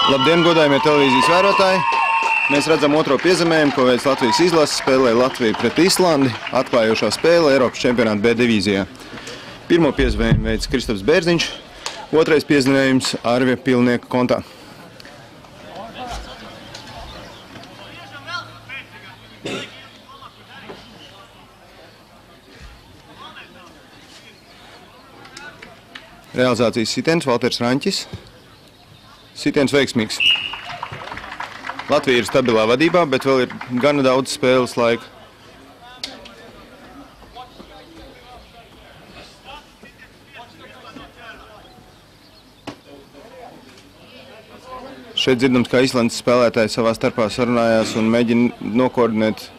Labdien, godājumie televīzijas vērotāji! Mēs redzam otro piezemējumu, ko veids Latvijas izlases, spēlē Latviju pret Islandi, atklājošā spēle Eiropas čempionāta B divīzijā. Pirmo piezemējumu veids Kristaps Bērziņš, otrais piezemējums Arvija Pilnieka kontā. Realizācijas sitiens Valters Raņķis. Sitiens veiksmīgs. Latvija ir stabilā vadībā, bet vēl ir gana daudz spēles laika. Šeit dzirdams, kā Islandes spēlētāji savā starpā sarunājās un mēģina nokoordinēt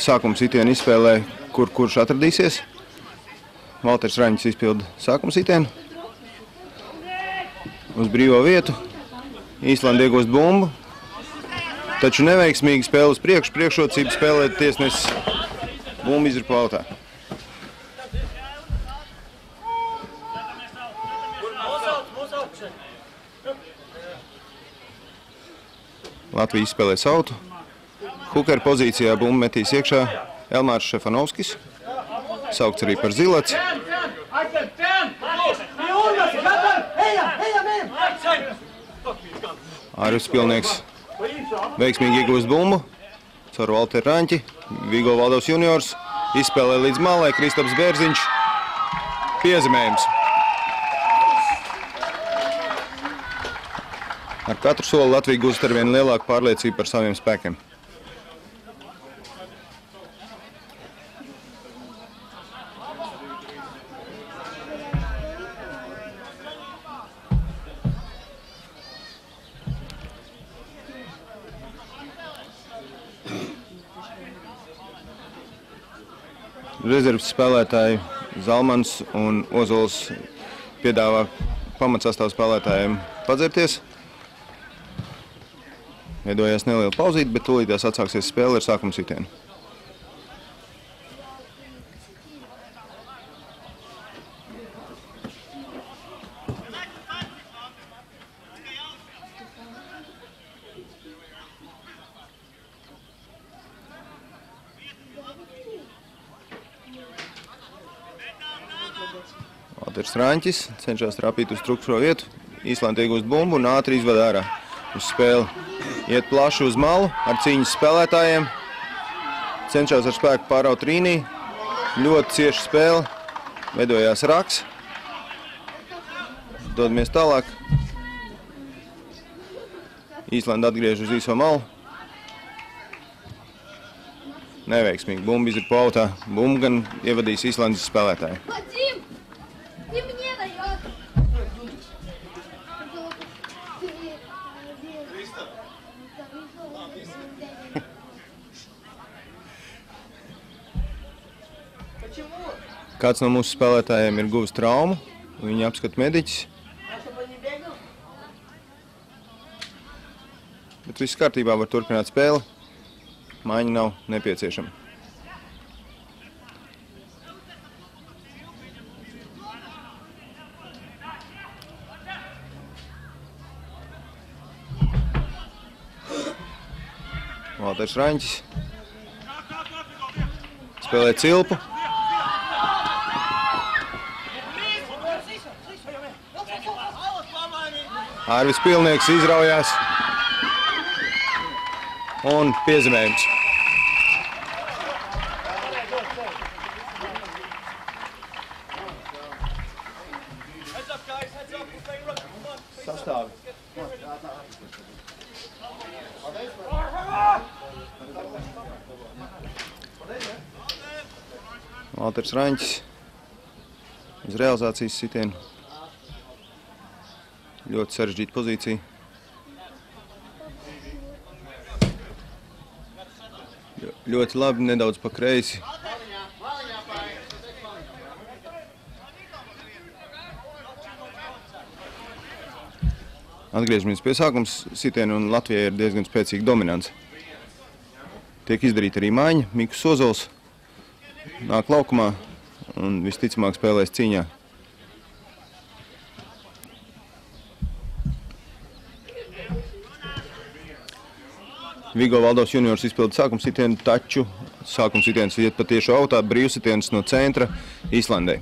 sākuma sitienu izspēlē, kurš atradīsies. Valters Raņķis izpilda sākuma sitienu uz brīvo vietu. Īslanda iegūst bumbu, taču neveiksmīgi spēle uz priekšu, priekšrocību spēlēt tiesnesis. Bumbu izripo autā. Latvija izspēlē sautu. Hukera pozīcijā bumbu metīs iekšā Elmārs Šefanovskis, saukts arī par Zilaci. Arvis Pilnieks veiksmīgi iegūst bumbu caur Valteru Raņķi. Vigo Valdovs juniors izspēlē līdz malai. Kristaps Bērziņš. Piezemējums. Ar katru soli Latvija gūst arvien lielāku pārliecību par saviem spēkiem. Rezerves spēlētāji Zalmans un Ozols piedāvā pamatsastāvu spēlētājiem padzerties. Veidojās neliela pauzīte, bet tūlītās atsāksies spēle ar sākuma sitienu. Valters Raņķis cenšas trāpīt uz trukšo vietu. Īslanda iegūst bumbu un ātri izvada ārā uz spēli. Iet plaši uz malu ar cīņas spēlētājiem. Cenšas ar spēku pāraut rīnī. Ļoti cieša spēle. Veidojās raks. Dodamies tālāk. Īslanda atgriež uz īso malu. Neveiksmīgi. Bumba izripo autā. Bumbu gan ievadīs Īslandes spēlētāji. Kāds no mūsu spēlētājiem ir guvis traumu, viņi apskata mediķis. Bet viss kārtībā, var turpināt spēli. Maiņa nav nepieciešama. Valters Raņķis spēlē cilpu. Arvis Pilnieks izraujās un piezemējums. Sastāvi. Valters Raņķis uz realizācijas sitienu. Ļoti sarežģīta pozīcija. Ļoti labi, nedaudz pa kreisi. Atgriežamies pie sākums sitienu, un Latvijai ir diezgan spēcīga dominance. Tiek izdarīta arī maiņa. Mikus Ozols nāk laukumā un visticamāk spēlēs cīņā. Vigo Valdovas juniors izpilda sākuma sitienu, taču sākuma sitiens iet pa tiešu autā, brīvsitiens no centra Īslandei.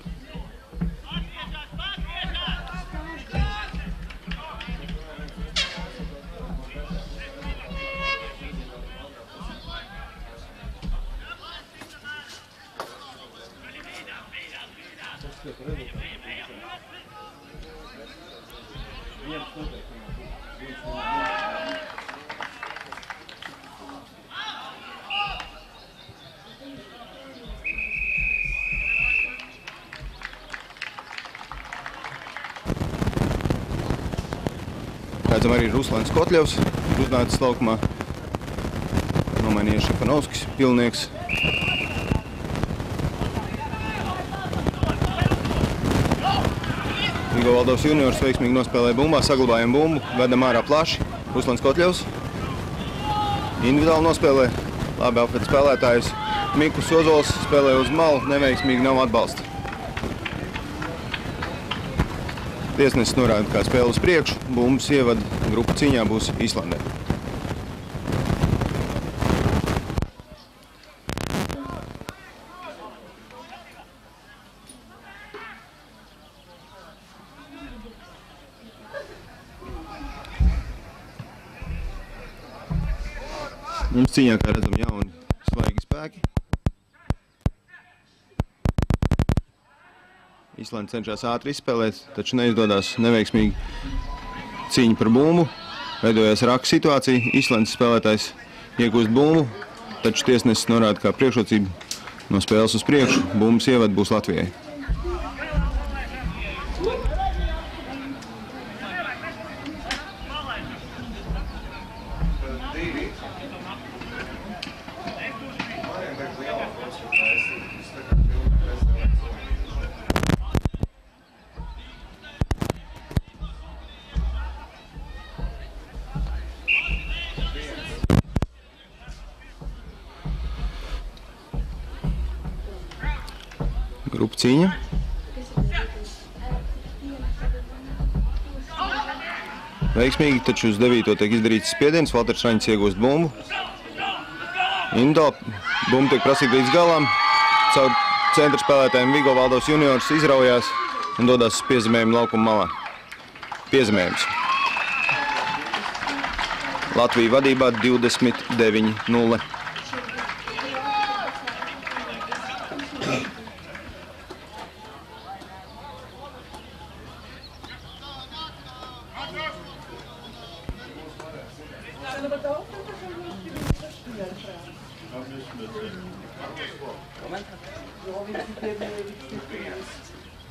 Redzam arī Ruslans Kotļevs, uznācis laukumā, nomainījies Šepanovskis, pilnieks. Vigo Valdovas juniors veiksmīgi nospēlēja bumbā, saglabājam bumbu, vedam ārā plaši. Ruslans Kotļevs individuāli nospēlē, labi apved spēlētājus. Mikus Ozols spēlē uz malu, neveiksmīgi nav atbalsta. Tiesnesis norāda, kā spēle uz priekšu, bumbas ievada grupu cīņā būs Īslandē. Mums cīņā, kā redzam, jauni svaigi spēki. Īslande cenšas ātri izspēlēt, taču neizdodās neveiksmīgi cīņa par bumbu. Veidojās raka situācija, Īslandes spēlētājs iegūst bumbu, taču tiesnesis norāda, kā priekšrocība no spēles uz priekšu. Bumbas ievada būs Latvijai. Grupa cīņa. Veiksmīgi, taču uz 9. tiek izdarīts spiediens, Valters Raņķis iegūst bumbu. Individuāli bumba tiek prasīta līdz galam. Caur centra spēlētājiem Vigo Valdovas juniors izraujās un dodās uz piezemējumu laukuma malā. Piezemējums. Latvija vadībā 29-0.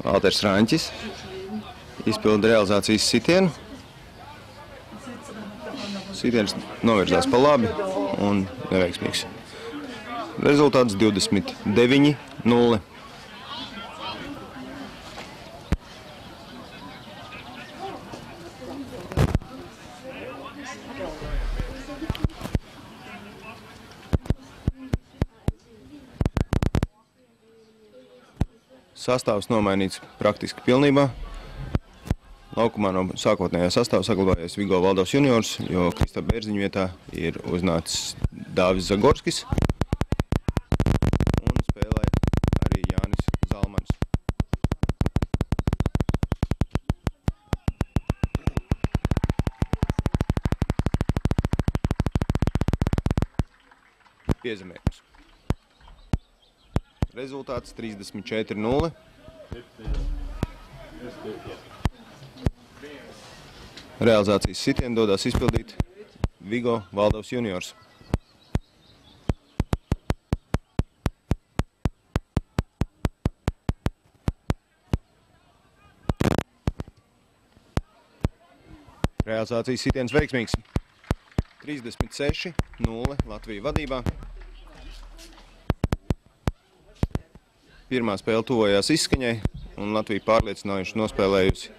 Valters Raņķis izpilda realizācijas sitienu. Sitiens novirzās pa labi un neveiksmīgs. Rezultāts 29-0. Sastāvs nomainīts praktiski pilnībā. Laukumā no sākotnējā sastāva saglabājies Vigo Valdovas juniors, jo Kristā Bērziņa vietā ir uznācis Dāvis Zagorskis un spēlē arī Jānis Zalmans. Piezemējums. Rezultāts 34-0. Realizācijas sitienu dodās izpildīt Vigo Valdovas juniors. Realizācijas sitiens veiksmīgs. 36-0 Latvija vadībā. Pirmā spēle tuvojās izskaņai, un Latvija pārliecinājuši nospēlējusi.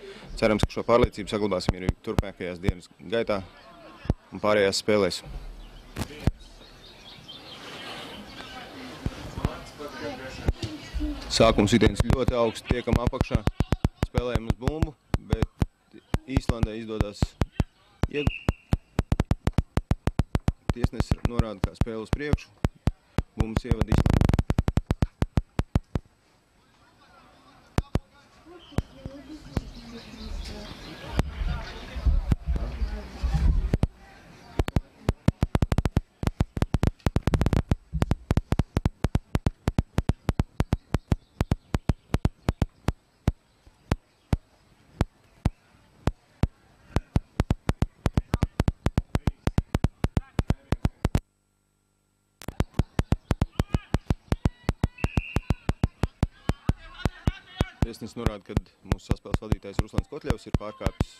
Cerams, ka šo pārliecību saglabāsim arī turpmākajās dienas gaitā un pārējās spēlēs. Sākuma sitiens ļoti augsts, tiekam apakšā, spēlējam uz bumbu, bet Īslandē izdodas tiesnesis norāda, kā spēle uz priekšu. Bumbas ievada Islanda. Tiesnesis norāda, ka mūsu saspēles vadītājs Ruslans Kotļevs ir pārkāpis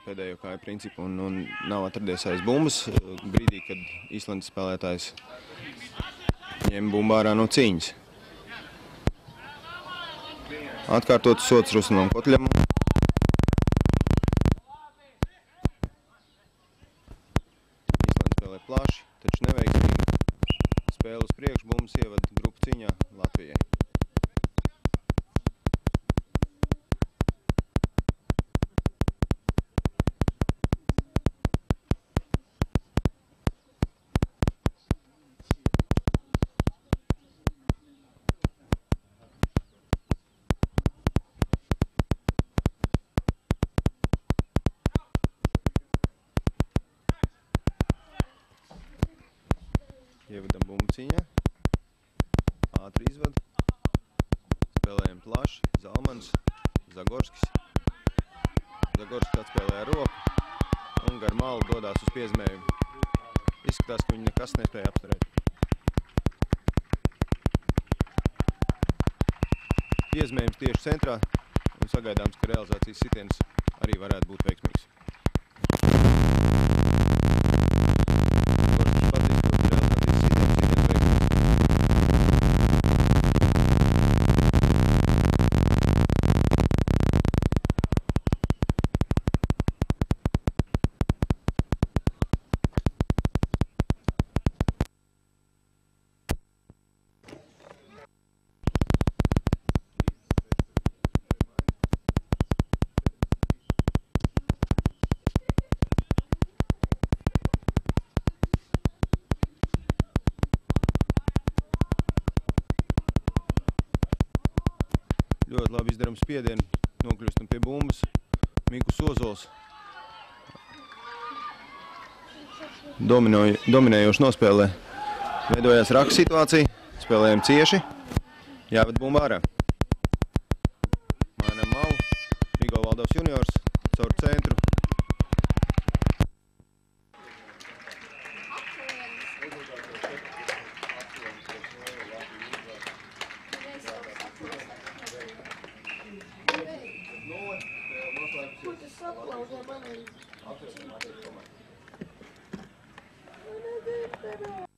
pēdējo kāju principu un nav atradies aiz bumbas brīdī, kad Islandes spēlētājs ņem bumbu ārā no cīņas. Atkārtots sods Ruslanam Kotļevam. Islanda spēlē plaši, taču neveiksmīgi. Spēle uz priekšu, bumbas ievada grupu cīņā Latvijai. Ievedam bumbu cīņā, ātri izvad, spēlējam plaši, Zalmans, Zagorskis. Zagorskis atspēlēja roku un gar malu dodās uz piezmējumu. Izskatās, ka viņi nekas nespēja apturēt. Piezmējums tieši centrā un sagaidāms, ka realizācijas sitiens arī varētu būt veiksmīgs. Ļoti labi izdaram spiedienu, nokļūstam pie bumbas. Mikus Ozols dominējoši nospēlē. Veidojās raka situācija, spēlējam cieši, jāved bumba ārā. Mainam malu, Rigo Valdovs juniors, caur centru. Put the